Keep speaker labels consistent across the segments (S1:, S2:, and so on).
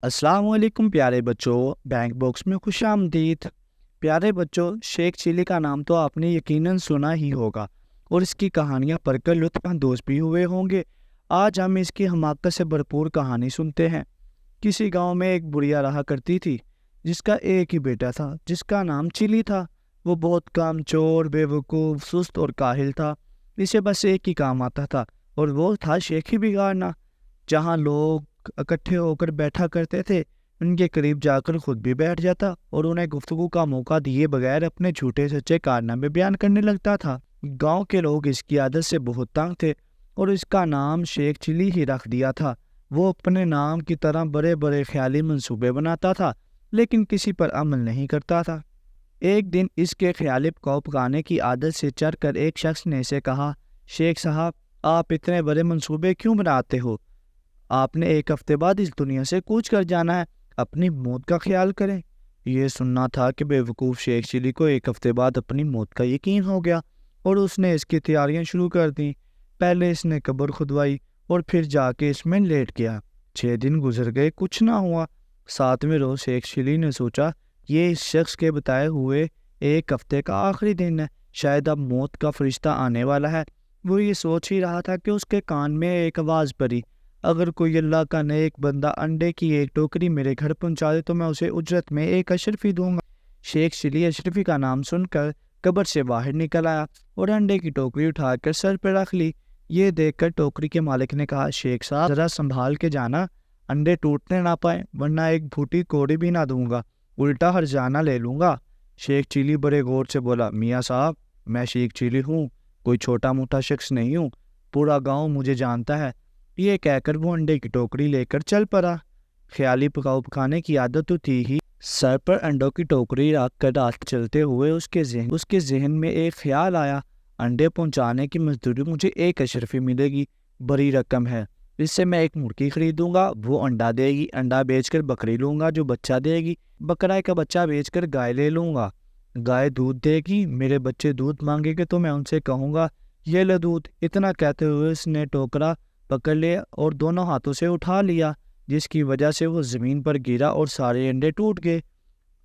S1: अस्सलाम वालेकुम प्यारे बच्चों, बैंक बॉक्स में खुश आमदीद। प्यारे बच्चों, शेख चिली का नाम तो आपने यकीनन सुना ही होगा और इसकी कहानियाँ पढ़कर लुत्फ़ अंदोज़ भी हुए होंगे। आज हम इसकी हमाकत से भरपूर कहानी सुनते हैं। किसी गांव में एक बुढ़िया रहा करती थी, जिसका एक ही बेटा था, जिसका नाम चिली था। वो बहुत कामचोर, बेवकूफ़, सुस्त और काहिल था। इसे बस एक ही काम आता था और वो था शेख ही बिगाड़ना। जहाँ लोग इकट्ठे होकर बैठा करते थे, उनके करीब जाकर खुद भी बैठ जाता और उन्हें गुफ्तगू का मौका दिए बगैर अपने झूठे सच्चे कारनामे बयान करने लगता था। गांव के लोग इसकी आदत से बहुत तंग थे और इसका नाम शेख चिली ही रख दिया था। वो अपने नाम की तरह बड़े बड़े ख्याली मंसूबे बनाता था, लेकिन किसी पर अमल नहीं करता था। एक दिन इसके ख्याली को पकाने की आदत से चढ़कर एक शख्स ने इसे कहा, शेख साहब, आप इतने बड़े मंसूबे क्यों बनाते हो? आपने एक हफ्ते बाद इस दुनिया से कूच कर जाना है, अपनी मौत का ख्याल करें। ये सुनना था कि बेवकूफ़ शेख चिली को एक हफ्ते बाद अपनी मौत का यकीन हो गया और उसने इसकी तैयारियां शुरू कर दी। पहले इसने कब्र खुदवाई और फिर जाके इसमें लेट गया। 6 दिन गुजर गए, कुछ ना हुआ। 7वें रोज शेख चिली ने सोचा, ये इस शख्स के बताए हुए एक हफ्ते का आखिरी दिन है, शायद अब मौत का फरिश्ता आने वाला है। वो ये सोच ही रहा था कि उसके कान में एक आवाज़ पड़ी, अगर कोई अल्लाह का नेक बंदा अंडे की एक टोकरी मेरे घर पहुंचा दे तो मैं उसे उजरत में एक अशरफी दूंगा। शेख चिली अशरफी का नाम सुनकर कब्र से बाहर निकल आया और अंडे की टोकरी उठाकर सर पर रख ली। ये देखकर टोकरी के मालिक ने कहा, शेख साहब, जरा संभाल के जाना, अंडे टूटने ना पाए, वरना एक भूटी कोड़ी भी ना दूंगा, उल्टा हर्जाना ले लूंगा। शेख चिली बड़े गौर से बोला, मियाँ साहब, मैं शेख चिली हूँ, कोई छोटा मोटा शख्स नहीं हूँ, पूरा गाँव मुझे जानता है। ये कहकर वो अंडे की टोकरी लेकर चल पड़ा। ख्याली पकाओ पकाने की आदत तो थी ही। सर पर अंडों की टोकरी रख कर रात चलते हुए उसके जहन में एक ख्याल आया, अंडे पहुंचाने की मजदूरी मुझे एक अशरफी मिलेगी, बड़ी रकम है। इससे मैं एक मुर्गी खरीदूंगा, वो अंडा देगी, अंडा बेचकर बकरी लूंगा जो बच्चा देगी, बकरा का बच्चा बेचकर गाय ले लूंगा, गाय दूध देगी, मेरे बच्चे दूध मांगेंगे तो मैं उनसे कहूँगा, ये लो दूध। इतना कहते हुए उसने टोकरा पकड़ लिया और दोनों हाथों से उठा लिया, जिसकी वजह से वो ज़मीन पर गिरा और सारे अंडे टूट गए।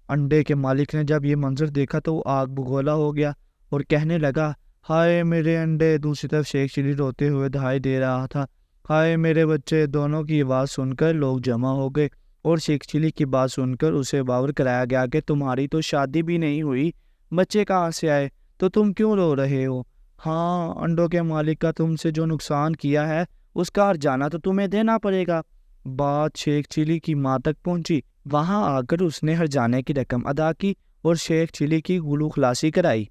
S1: अंडे के मालिक ने जब ये मंजर देखा तो वो आग बगोला हो गया और कहने लगा, हाय मेरे अंडे। दूसरी तरफ शेख चिली रोते हुए दिखाई दे रहा था, हाय मेरे बच्चे। दोनों की आवाज़ सुनकर लोग जमा हो गए और शेख चिली की बात सुनकर उसे बावर कराया गया कि तुम्हारी तो शादी भी नहीं हुई, बच्चे कहाँ से आए, तो तुम क्यों रो रहे हो? हाँ, अंडों के मालिक का तुमसे जो नुकसान किया है उसका हर्जाना तो तुम्हें देना पड़ेगा। बात शेख चिली की माँ तक पहुंची। वहां आकर उसने हर्जाने की रकम अदा की और शेख चिली की गुलू खलासी कराई।